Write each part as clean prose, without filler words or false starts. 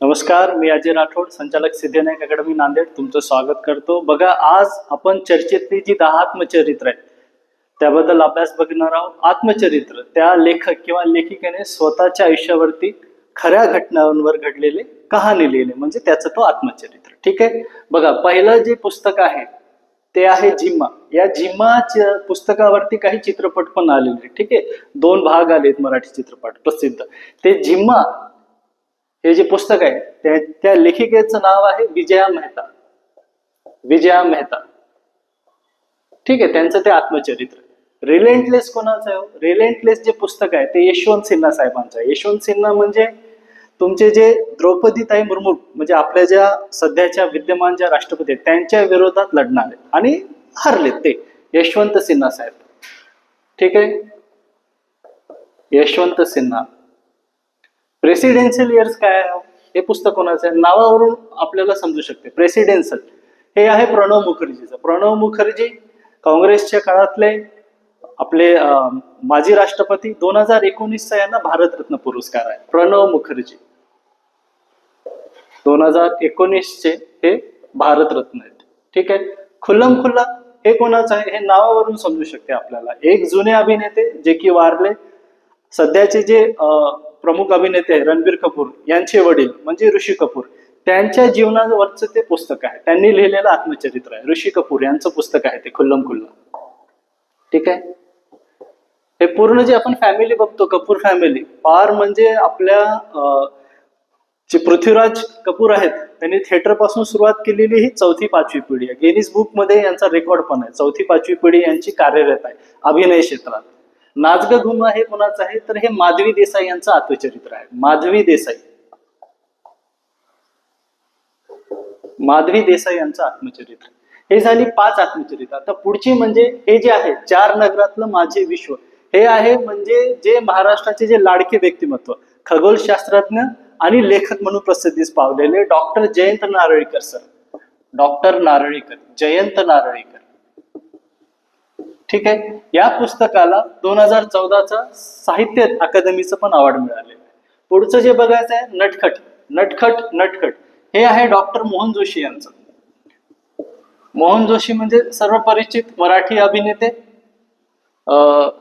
नमस्कार, मी अजय राठोड, संचालक सिद्धिविनायक अकॅडमी नांदेड तुमचं स्वागत करतो. बघा, आज आपण चर्चेतली जी 10 आत्मचरित्र आहेत त्याबद्दल अभ्यास बघणार आहोत. आत्मचरित्र त्या लेखक किंवा लेखिकेने स्वतःच्या आयुष्यावरती खऱ्या घटनांवर घडलेले कहाणी लिहिले म्हणजे त्याचं तो आत्मचरित्र. ठीक आहे. बघा, पहिलं जे पुस्तक आहे ते आहे झिम्मा. या झिम्माच्या पुस्तकावरती काही चित्रपट पण आलेले. ठीक आहे, 2 भाग आलेत मराठी चित्रपट प्रसिद्ध. ते झिम्मा हे जे पुस्तक आहे त्या लेखिकेचं नाव आहे विजया मेहता. विजया मेहता. ठीक आहे, त्यांचं ते आत्मचरित्र. रिलेंटलेस कोणाचं आहे? रिलेंटलेस जे पुस्तक आहे ते यशवंत सिन्हा साहेबांचं आहे. यशवंत सिन्हा म्हणजे तुमचे जे द्रौपदीताई मुर्मू म्हणजे आपल्या ज्या सध्याच्या विद्यमान ज्या राष्ट्रपती आहेत त्यांच्या विरोधात लढणारे आणि हरले ते यशवंत सिन्हा साहेब. ठीक आहे, यशवंत सिन्हा. प्रेसिडेन्शियल इयर्स काय आहे हे पुस्तक कोणाचं आहे? नावावरून आपल्याला समजू शकते. प्रेसिडेन्शियल हे आहे प्रणव मुखर्जीचं. प्रणव मुखर्जी काँग्रेसच्या काळातले आपले माजी राष्ट्रपती. 2019चा यांना भारतरत्न पुरस्कार आहे. प्रणव मुखर्जी 2019चे हे भारतरत्न आहेत. ठीक आहे. खुल्लम खुल्ला हे कोणाचं आहे हे नावावरून समजू शकते आपल्याला. एक जुने अभिनेते जे की वारले, सध्याचे जे प्रमुख अभिनेते आहे रणबीर कपूर यांचे वडील म्हणजे ऋषी कपूर, त्यांच्या जीवनावरचं ते पुस्तक आहे. त्यांनी लिहिलेलं आत्मचरित्र आहे. ऋषी कपूर यांचं पुस्तक आहे ते खुल्लम खुल्ला. ठीक आहे. हे पूर्ण जे आपण फॅमिली बघतो कपूर फॅमिली फार म्हणजे आपल्या जे पृथ्वीराज कपूर आहेत त्यांनी थिएटर पासून सुरुवात केलेली ही 4थी-5वी पिढी आहे. गिनीज बुक मध्ये यांचा रेकॉर्ड पण आहे. 4थी-5वी पिढी यांची कार्यरत आहे अभिनय क्षेत्रात. नाचग घुमा हे कोणाचं आहे तर हे माधवी देसाई यांचं आत्मचरित्र आहे. माधवी देसाई. माधवी देसाई यांचं आत्मचरित्र. हे झाली 5 आत्मचरित्र. आता पुढची म्हणजे हे जे आहे 4 नगरातलं माझे विश्व. हे आहे म्हणजे जे महाराष्ट्राचे जे लाडके व्यक्तिमत्व, खगोलशास्त्रज्ञ आणि लेखक म्हणून प्रसिद्धीस पावलेले doctor Jayant Narlikar sir. Doctor Narlikar, Jayant Narlikar. ठीक आहे. या पुस्तकाला 2014चा साहित्य अकादमीचं पण अवॉर्ड मिळालेलं आहे. पुढचं जे बघायचं आहे नटखट. नटखट नटखट हे आहे डॉक्टर मोहन जोशी यांचं. मोहन जोशी म्हणजे सर्व परिचित मराठी अभिनेते.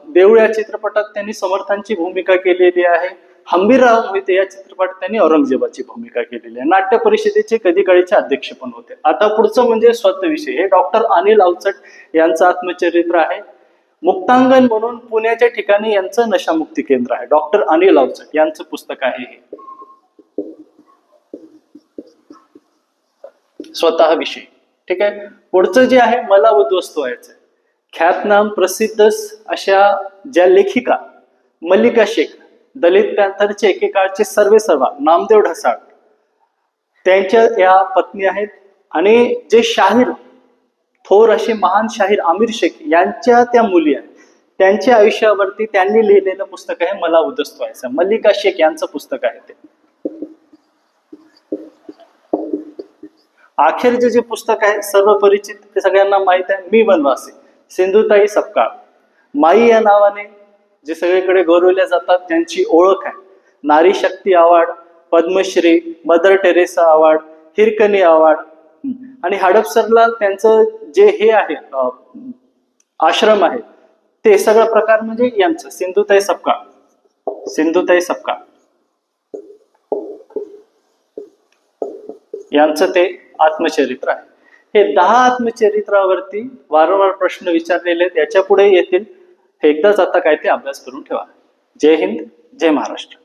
देऊळ या चित्रपटात त्यांनी समर्थांची भूमिका केलेली आहे. हंबीरराव मोहिते या चित्रपटात त्यांनी औरंगजेबाची भूमिका केलेली आहे. नाट्य परिषदेचे कधी काळीचे अध्यक्ष पण होते. आता पुढचं म्हणजे स्वतःविषयी. हे डॉक्टर अनिल अवचट यांचं आत्मचरित्र आहे. मुक्तांगण म्हणून पुण्याच्या ठिकाणी यांचं नशामुक्ती केंद्र आहे. डॉक्टर अनिल अवचट यांचं पुस्तक आहे हे. स्वतःविषयी. ठीक आहे. पुढचं जे आहे मला उद्ध्वस्त व्हायचंय. ख्यातनाम प्रसिद्ध अशा ज्या लेखिका मल्लिका शेख, दलित पॅंथरचे एकेकाळचे सर्वेसर्वा नामदेव ढसाळ त्यांच्या या पत्नी आहेत. आणि जे शाहीर, थोर असे महान शाहीर आमिर शेख यांच्या त्या मुली आहेत. त्यांच्या आयुष्यावरती त्यांनी लिहिलेलं पुस्तक आहे मला उद्ध्वस्त व्हायचं. मल्लिका शेख यांचं पुस्तक आहे ते. अखेरचे जे पुस्तक आहे सर्व परिचित, ते सगळ्यांना माहित आहे, मी वनवासी. सिंधुताई सपकाळ. माई या नावाने जे सगळीकडे गौरवल्या जातात त्यांची ओळख आहे. Nari Shakti award, Padmashri, Mother Teresa award, Hirkani award. आणि हडपसरला त्यांचं जे हे आहे आश्रम आहे ते सगळं प्रकार म्हणजे यांचं सिंधुताई सपकाळ. सिंधुताई सपकाळ यांचं ते आत्मचरित्र आहे. हे 10 आत्मचरित्रावरती वारंवार प्रश्न विचारलेले आहेत. याच्या पुढे येतील. हे एकदाच आता काय ते अभ्यास करून ठेवा. जय हिंद, जय महाराष्ट्र.